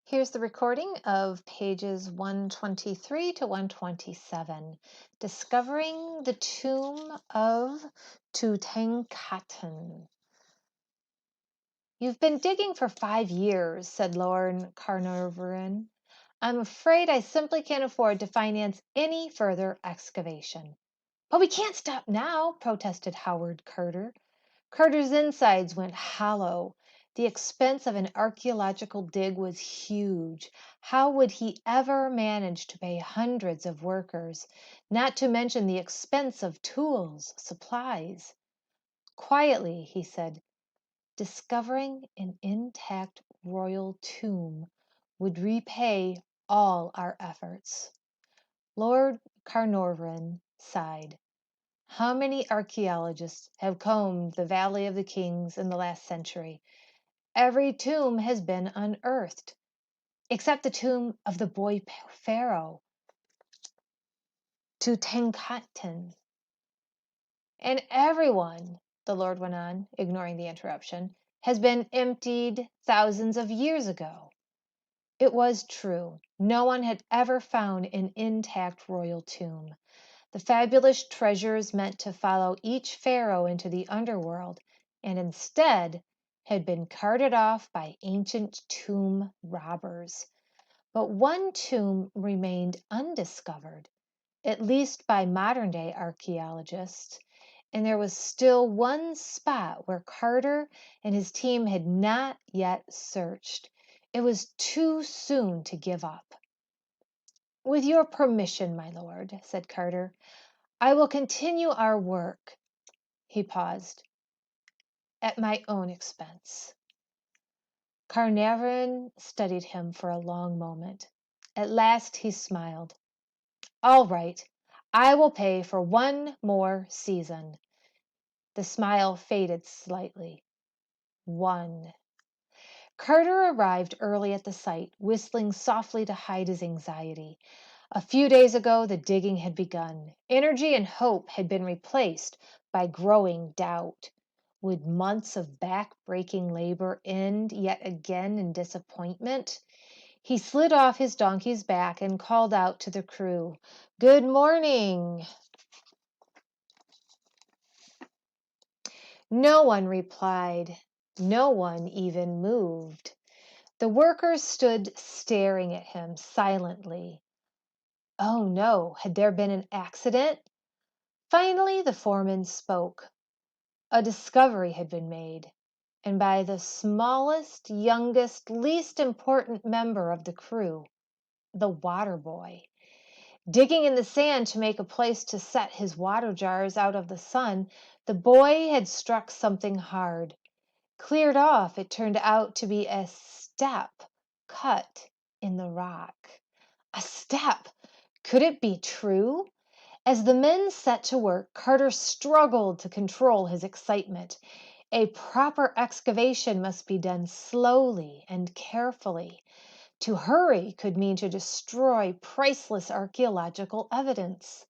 Here's the recording of pages 123 to 127, Discovering the Tomb of Tutankhaten. "You've been digging for 5 years," said Lord Carnarvon. "I'm afraid I simply can't afford to finance any further excavation." "But we can't stop now," protested Howard Carter. Carter's insides went hollow. The expense of an archaeological dig was huge. How would he ever manage to pay hundreds of workers, not to mention the expense of tools, supplies? Quietly, he said, discovering an intact royal tomb would repay all our efforts. Lord Carnarvon sighed. How many archaeologists have combed the Valley of the Kings in the last century? Every tomb has been unearthed, except the tomb of the boy pharaoh, Tutankhaten. And everyone, the Lord went on, ignoring the interruption, has been emptied thousands of years ago. It was true. No one had ever found an intact royal tomb. The fabulous treasures meant to follow each pharaoh into the underworld, and instead had been carted off by ancient tomb robbers. But one tomb remained undiscovered, at least by modern day archaeologists, and there was still one spot where Carter and his team had not yet searched. It was too soon to give up. "With your permission, my lord," said Carter, "I will continue our work." He paused. "At my own expense." Carnarvon studied him for a long moment. At last he smiled. "All right, I will pay for one more season." The smile faded slightly. One. Carter arrived early at the site, whistling softly to hide his anxiety. A few days ago, the digging had begun. Energy and hope had been replaced by growing doubt. Would months of back-breaking labor end yet again in disappointment? He slid off his donkey's back and called out to the crew, "Good morning." No one replied. No one even moved. The workers stood staring at him silently. Oh no, had there been an accident? Finally, the foreman spoke. A discovery had been made, and by the smallest, youngest, least important member of the crew, the water boy. Digging in the sand to make a place to set his water jars out of the sun, the boy had struck something hard. Cleared off, it turned out to be a step cut in the rock. A step! Could it be true? As the men set to work, Carter struggled to control his excitement. A proper excavation must be done slowly and carefully. To hurry could mean to destroy priceless archaeological evidence.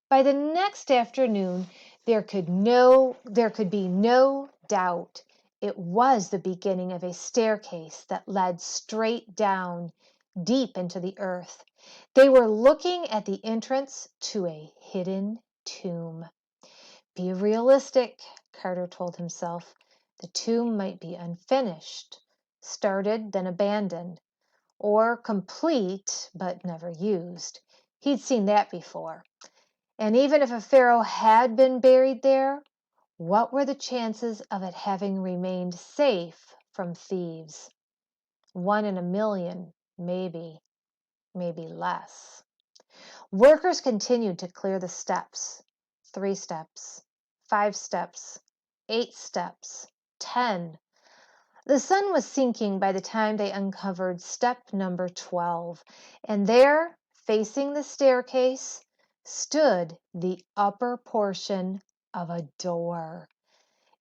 By the next afternoon, there could be no doubt. It was the beginning of a staircase that led straight down, deep into the earth. They were looking at the entrance to a hidden tomb. Be realistic, Carter told himself. The tomb might be unfinished, started then abandoned, or complete but never used. He'd seen that before. And even if a pharaoh had been buried there, what were the chances of it having remained safe from thieves? 1 in a million, maybe less. Workers continued to clear the steps. 3 steps, 5 steps, 8 steps, 10. The sun was sinking by the time they uncovered step number 12, and there, facing the staircase, stood the upper portion of a door.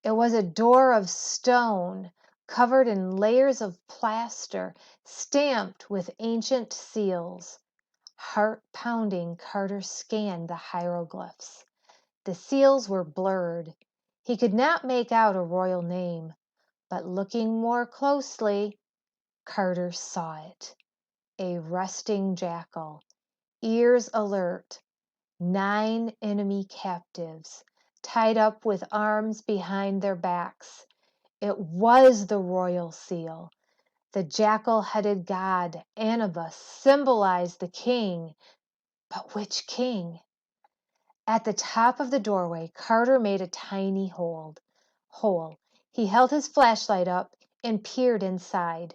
It was a door of stone, covered in layers of plaster, stamped with ancient seals. Heart pounding, Carter scanned the hieroglyphs. The seals were blurred. He could not make out a royal name, but looking more closely, Carter saw it. A resting jackal, ears alert, 9 enemy captives, tied up with arms behind their backs. It was the royal seal. The jackal-headed god Anubis symbolized the king. But which king? At the top of the doorway, Carter made a tiny hole. He held his flashlight up and peered inside.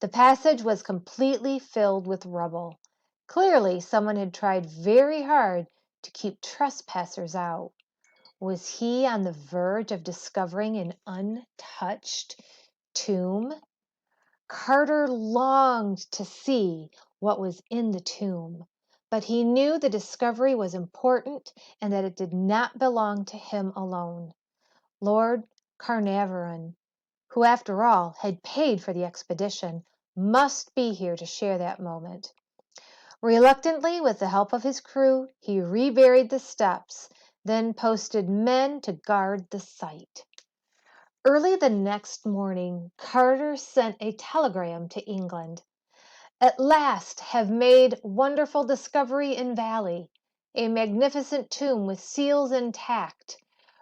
The passage was completely filled with rubble. Clearly, someone had tried very hard to keep trespassers out. Was he on the verge of discovering an untouched tomb? Carter longed to see what was in the tomb, but he knew the discovery was important and that it did not belong to him alone. Lord Carnarvon, who after all had paid for the expedition, must be here to share that moment. Reluctantly, with the help of his crew, he reburied the steps, then posted men to guard the site. Early the next morning, Carter sent a telegram to England. At last have made wonderful discovery in valley, a magnificent tomb with seals intact,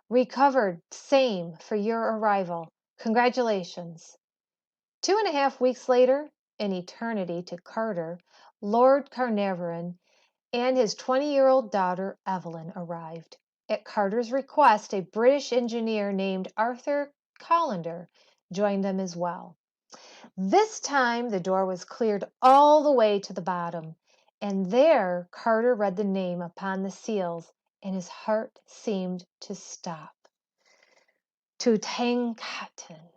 recovered same for your arrival. Congratulations. 2.5 weeks later, an eternity to Carter, Lord Carnarvon and his 20-year-old daughter Evelyn arrived. At Carter's request, a British engineer named Arthur Collender joined them as well. This time, the door was cleared all the way to the bottom, and there Carter read the name upon the seals, and his heart seemed to stop. Tutankhaten.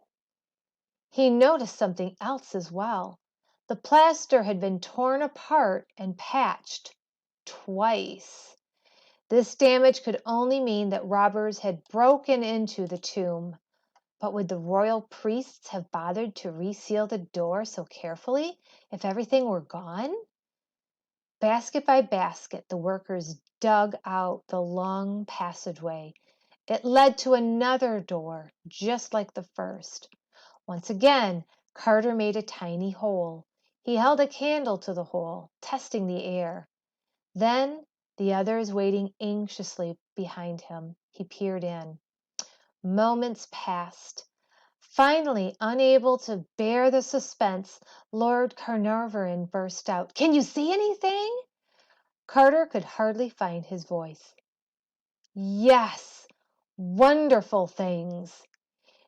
He noticed something else as well. The plaster had been torn apart and patched twice. This damage could only mean that robbers had broken into the tomb. But would the royal priests have bothered to reseal the door so carefully if everything were gone? Basket by basket, the workers dug out the long passageway. It led to another door, just like the first. Once again, Carter made a tiny hole. He held a candle to the hole, testing the air. Then, the others waiting anxiously behind him, he peered in. Moments passed. Finally, unable to bear the suspense, Lord Carnarvon burst out, "Can you see anything?" Carter could hardly find his voice. Yes, wonderful things.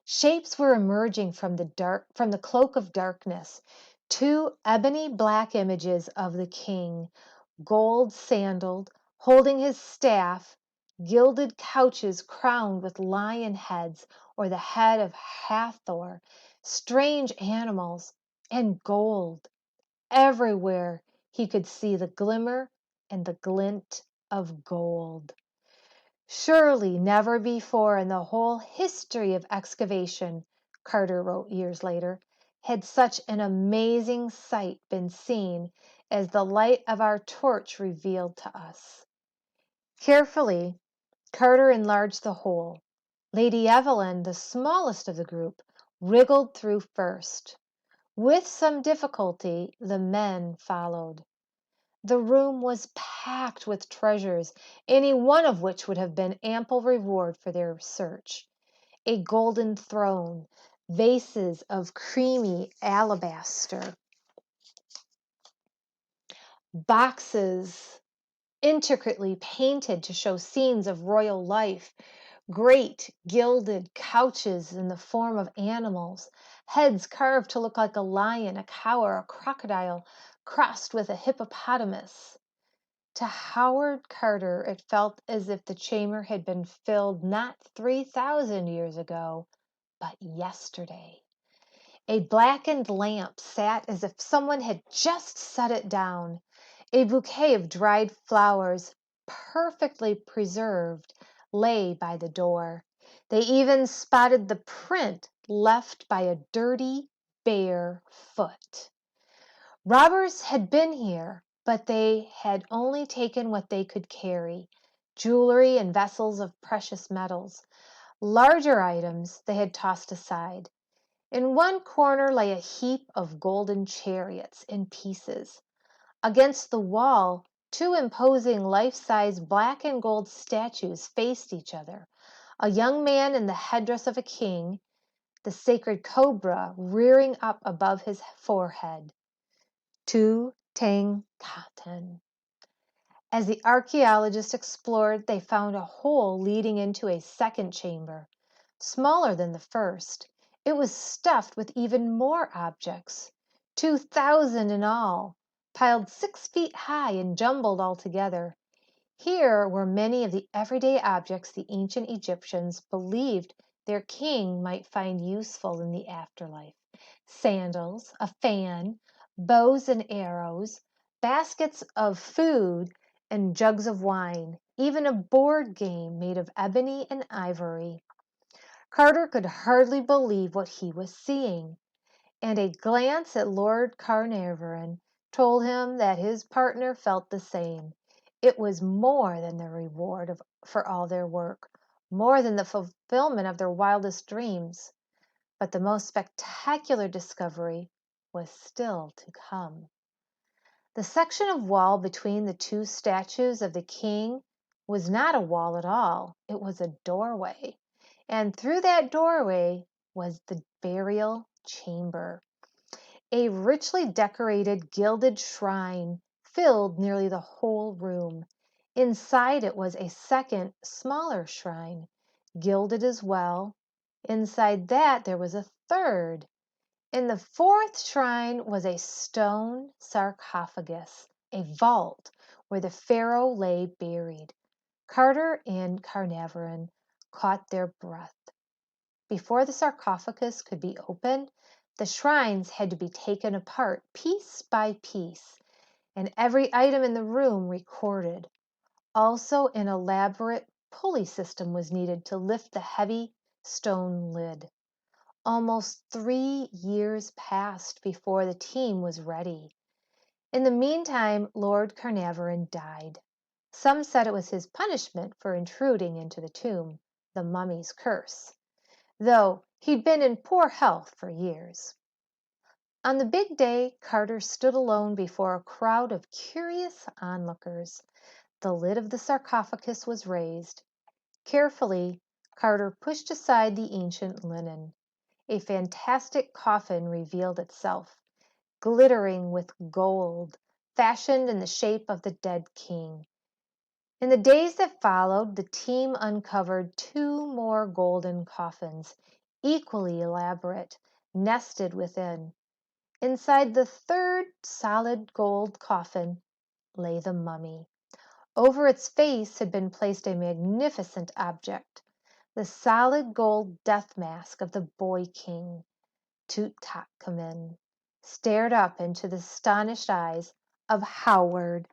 Shapes were emerging from the cloak of darkness. 2 ebony black images of the king, gold sandaled, holding his staff, gilded couches crowned with lion heads or the head of Hathor, strange animals, and gold. Everywhere he could see the glimmer and the glint of gold. Surely never before in the whole history of excavation, Carter wrote years later, had such an amazing sight been seen as the light of our torch revealed to us. Carefully, Carter enlarged the hole. Lady Evelyn, the smallest of the group, wriggled through first. With some difficulty, the men followed. The room was packed with treasures, any one of which would have been ample reward for their search. A golden throne, vases of creamy alabaster, boxes intricately painted to show scenes of royal life, great gilded couches in the form of animals, heads carved to look like a lion, a cow, or a crocodile, crossed with a hippopotamus. To Howard Carter, it felt as if the chamber had been filled not 3,000 years ago, but yesterday. A blackened lamp sat as if someone had just set it down. A bouquet of dried flowers, perfectly preserved, lay by the door. They even spotted the print left by a dirty, bare foot. Robbers had been here, but they had only taken what they could carry, jewelry and vessels of precious metals. Larger items they had tossed aside. In one corner lay a heap of golden chariots in pieces. Against the wall, two imposing life-size black and gold statues faced each other. A young man in the headdress of a king, the sacred cobra rearing up above his forehead. Tutankhaten. As the archaeologists explored, they found a hole leading into a second chamber, smaller than the first. It was stuffed with even more objects, 2,000 in all, piled 6 feet high and jumbled all together. Here were many of the everyday objects the ancient Egyptians believed their king might find useful in the afterlife. Sandals, a fan, bows and arrows, baskets of food, and jugs of wine, even a board game made of ebony and ivory. Carter could hardly believe what he was seeing, and a glance at Lord Carnarvon told him that his partner felt the same. It was more than the reward for all their work, more than the fulfillment of their wildest dreams. But the most spectacular discovery was still to come. The section of wall between the two statues of the king was not a wall at all. It was a doorway. And through that doorway was the burial chamber. A richly decorated gilded shrine filled nearly the whole room. Inside it was a second, smaller shrine, gilded as well. Inside that there was a third. In the fourth shrine was a stone sarcophagus, a vault where the pharaoh lay buried. Carter and Carnarvon caught their breath. Before the sarcophagus could be opened, the shrines had to be taken apart piece by piece, and every item in the room recorded. Also, an elaborate pulley system was needed to lift the heavy stone lid. Almost 3 years passed before the team was ready. In the meantime, Lord Carnarvon died. Some said it was his punishment for intruding into the tomb, the mummy's curse, though he'd been in poor health for years. On the big day, Carter stood alone before a crowd of curious onlookers. The lid of the sarcophagus was raised. Carefully, Carter pushed aside the ancient linen. A fantastic coffin revealed itself, glittering with gold, fashioned in the shape of the dead king. In the days that followed, the team uncovered 2 more golden coffins, equally elaborate, nested within. Inside the third solid gold coffin lay the mummy. Over its face had been placed a magnificent object, the solid gold death mask of the boy king. Tutankhamen stared up into the astonished eyes of Howard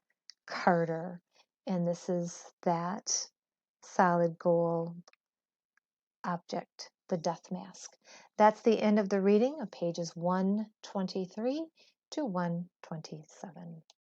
Carter. And this is that solid gold object, the death mask. That's the end of the reading of pages 123 to 127.